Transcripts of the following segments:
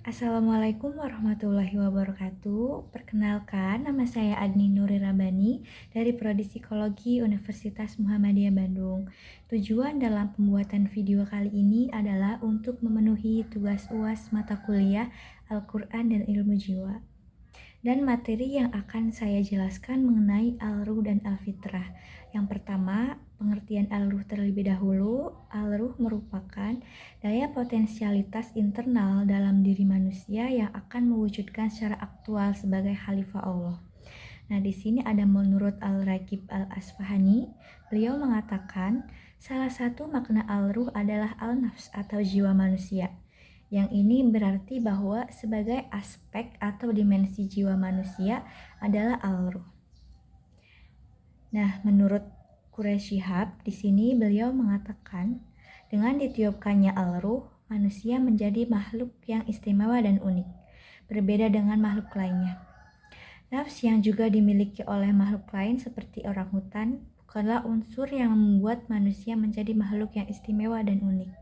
Assalamualaikum warahmatullahi wabarakatuh. Perkenalkan, nama saya Adni Nuri Rabani dari Prodi Psikologi Universitas Muhammadiyah Bandung. Tujuan dalam pembuatan video kali ini adalah untuk memenuhi tugas UAS mata kuliah Al-Quran dan Ilmu Jiwa. Dan materi yang akan saya jelaskan mengenai Al-Ruh dan Al-Fitrah. Yang pertama, pengertian Al-Ruh terlebih dahulu. Al-Ruh merupakan daya potensialitas internal dalam diri manusia yang akan mewujudkan secara aktual sebagai khalifah Allah. Nah, di sini ada menurut Al-Ragib Al-Asfahani, beliau mengatakan salah satu makna Al-Ruh adalah Al-Nafs atau jiwa manusia. Yang ini berarti bahwa sebagai aspek atau dimensi jiwa manusia adalah Al-Ruh. Nah, menurut Quraish Shihab, di sini beliau mengatakan, dengan ditiupkannya Al-Ruh, manusia menjadi makhluk yang istimewa dan unik, berbeda dengan makhluk lainnya. Nafs yang juga dimiliki oleh makhluk lain seperti orang hutan bukanlah unsur yang membuat manusia menjadi makhluk yang istimewa dan unik.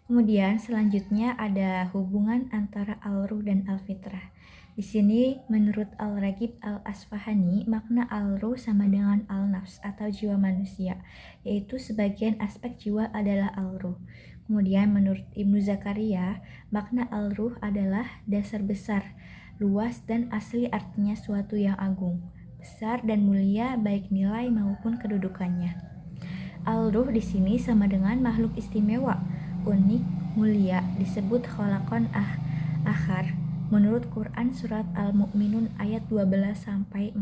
Kemudian selanjutnya ada hubungan antara Al-Ruh dan Al-Fitrah. Di sini menurut Al-Ragib Al-Asfahani, makna Al-Ruh sama dengan Al-Nafs atau jiwa manusia, yaitu sebagian aspek jiwa adalah Al-Ruh. Kemudian menurut Ibnu Zakaria, makna Al-Ruh adalah dasar besar, luas dan asli, artinya suatu yang agung, besar dan mulia baik nilai maupun kedudukannya. Al-Ruh di sini sama dengan makhluk istimewa, unik, mulia, disebut kholaqon akhar menurut Quran surat Al-Mu'minun ayat 12-14.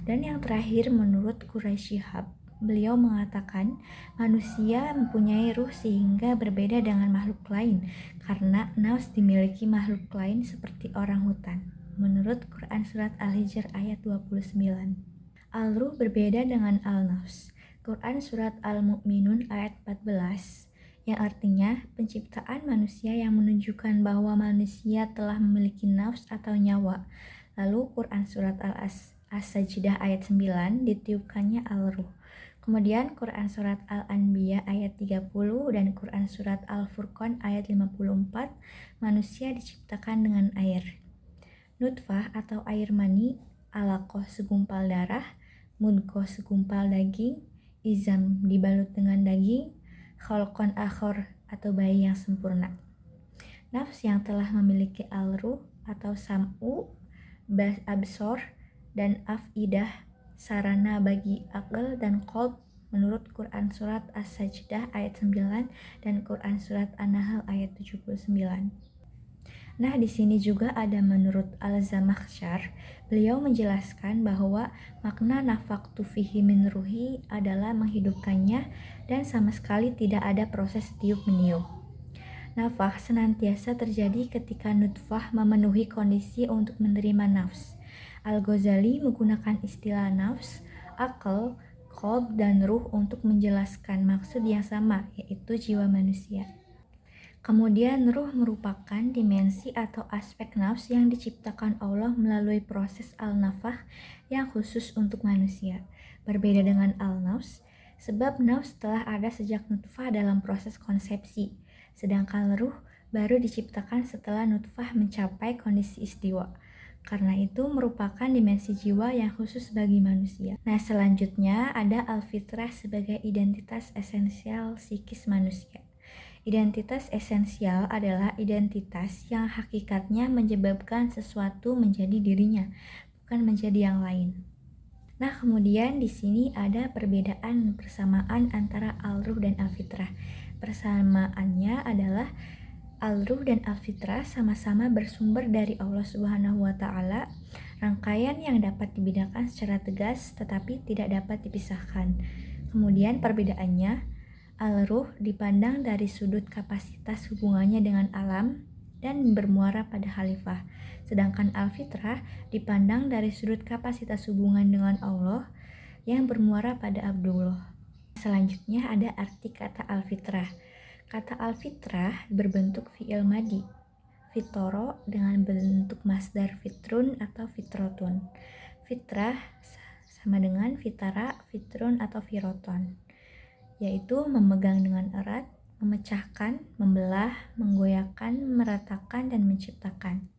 Dan yang terakhir menurut Quraish Shihab, beliau mengatakan manusia mempunyai ruh sehingga berbeda dengan makhluk lain karena nafs dimiliki makhluk lain seperti orang hutan menurut Quran surat Al-Hijr ayat 29. Al-Ruh berbeda dengan Al-Nafs. Quran surat Al-Mu'minun ayat 14 yang artinya penciptaan manusia yang menunjukkan bahwa manusia telah memiliki nafs atau nyawa. Lalu Quran surat As-Sajdah ayat 9 ditiupkannya Al-Ruh. Kemudian Quran surat Al-Anbiya ayat 30 dan Quran surat Al-Furqan ayat 54, manusia diciptakan dengan air. Nutfah atau air mani, alaqoh segumpal darah, mudghah segumpal daging, izam dibalut dengan daging, kholqon akhor atau bayi yang sempurna. Nafs yang telah memiliki al-ruh atau sam'u, absor, dan afidah, sarana bagi akal dan qalb menurut Quran surat As-Sajdah ayat 9 dan Quran surat An-Nahl ayat 79. Nah, di sini juga ada menurut Al-Zamakhsyar, beliau menjelaskan bahwa makna nafaqtu fihi min ruhi adalah menghidupkannya dan sama sekali tidak ada proses tiup-meniup. Nafakh senantiasa terjadi ketika nutfah memenuhi kondisi untuk menerima nafs. Al-Ghazali menggunakan istilah nafs, akal, qalb, dan ruh untuk menjelaskan maksud yang sama, yaitu jiwa manusia. Kemudian ruh merupakan dimensi atau aspek nafs yang diciptakan Allah melalui proses al-nafakh yang khusus untuk manusia. Berbeda dengan al-nafs, sebab nafs telah ada sejak nutfah dalam proses konsepsi, sedangkan ruh baru diciptakan setelah nutfah mencapai kondisi istiwa. Karena itu merupakan dimensi jiwa yang khusus bagi manusia. Nah, selanjutnya ada al-fitrah sebagai identitas esensial psikis manusia. Identitas esensial adalah identitas yang hakikatnya menyebabkan sesuatu menjadi dirinya, bukan menjadi yang lain. Nah, kemudian di sini ada perbedaan persamaan antara al-ruh dan al-fitrah. Persamaannya adalah al-ruh dan al-fitrah sama-sama bersumber dari Allah Subhanahu wa taala, rangkaian yang dapat dibedakan secara tegas tetapi tidak dapat dipisahkan. Kemudian perbedaannya, al-ruh dipandang dari sudut kapasitas hubungannya dengan alam dan bermuara pada khalifah. Sedangkan al-fitrah dipandang dari sudut kapasitas hubungan dengan Allah yang bermuara pada Abdullah. Selanjutnya ada arti kata al-fitrah. Kata al-fitrah berbentuk fi'il madi, fitoro dengan bentuk masdar fitrun atau fitrotun. Fitrah sama dengan fitara, fitrun atau firoton, yaitu memegang dengan erat, memecahkan, membelah, menggoyahkan, meratakan, dan menciptakan.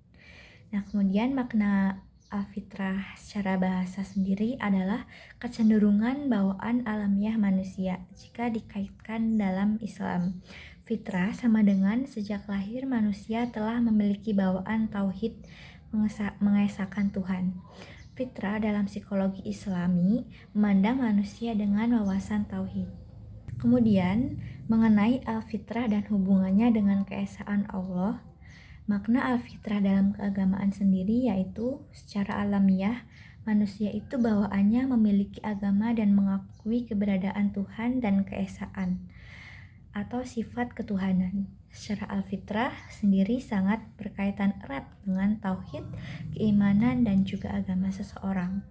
Nah, kemudian makna alfitrah secara bahasa sendiri adalah kecenderungan bawaan alamiah manusia jika dikaitkan dalam Islam. Fitrah sama dengan sejak lahir manusia telah memiliki bawaan tauhid mengesahkan Tuhan. Fitrah dalam psikologi Islami memandang manusia dengan wawasan tauhid. Kemudian, mengenai al-fitrah dan hubungannya dengan keesaan Allah, makna al-fitrah dalam keagamaan sendiri yaitu secara alamiah, manusia itu bawaannya memiliki agama dan mengakui keberadaan Tuhan dan keesaan atau sifat ketuhanan. Secara al-fitrah sendiri sangat berkaitan erat dengan tauhid, keimanan, dan juga agama seseorang.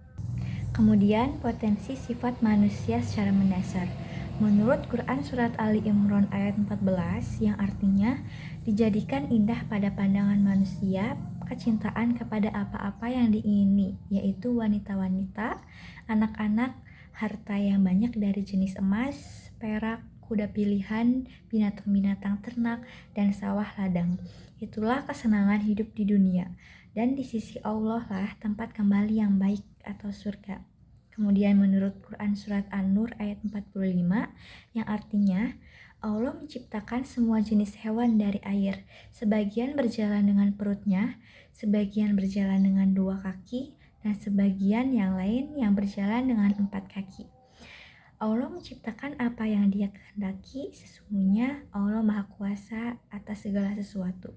Kemudian, potensi sifat manusia secara mendasar. Menurut Quran Surat Ali Imran ayat 14 yang artinya dijadikan indah pada pandangan manusia kecintaan kepada apa-apa yang diingini, yaitu wanita-wanita, anak-anak, harta yang banyak dari jenis emas, perak, kuda pilihan, binatang-binatang ternak, dan sawah ladang. Itulah kesenangan hidup di dunia, dan di sisi Allah lah tempat kembali yang baik atau surga. Kemudian menurut Quran Surat An-Nur ayat 45 yang artinya Allah menciptakan semua jenis hewan dari air, sebagian berjalan dengan perutnya, sebagian berjalan dengan 2 kaki, dan sebagian yang lain yang berjalan dengan 4 kaki. Allah menciptakan apa yang Dia kehendaki, sesungguhnya Allah Maha Kuasa atas segala sesuatu.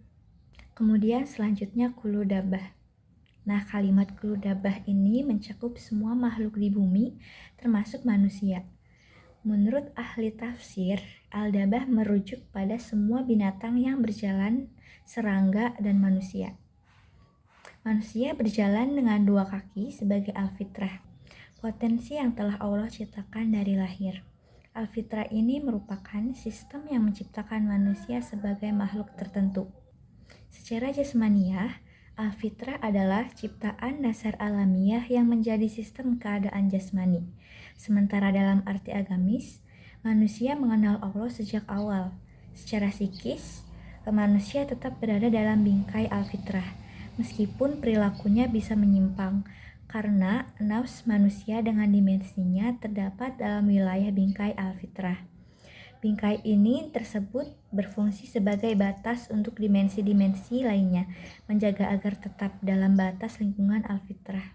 Kemudian selanjutnya kulu dabah. Nah, kalimat kulu dabah ini mencakup semua makhluk di bumi, termasuk manusia. Menurut ahli tafsir, al-dabah merujuk pada semua binatang yang berjalan, serangga, dan manusia. Manusia berjalan dengan 2 kaki sebagai al-fitrah, potensi yang telah Allah ciptakan dari lahir. Al-fitrah ini merupakan sistem yang menciptakan manusia sebagai makhluk tertentu. Secara jasmaniah, al-fitrah adalah ciptaan dasar alamiah yang menjadi sistem keadaan jasmani. Sementara dalam arti agamis, manusia mengenal Allah sejak awal. Secara psikis, manusia tetap berada dalam bingkai al-fitrah, meskipun perilakunya bisa menyimpang, karena nafs manusia dengan dimensinya terdapat dalam wilayah bingkai al-fitrah. Bingkai ini tersebut berfungsi sebagai batas untuk dimensi-dimensi lainnya, menjaga agar tetap dalam batas lingkungan al-fitrah.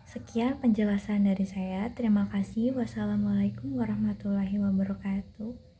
Sekian penjelasan dari saya. Terima kasih. Wassalamualaikum warahmatullahi wabarakatuh.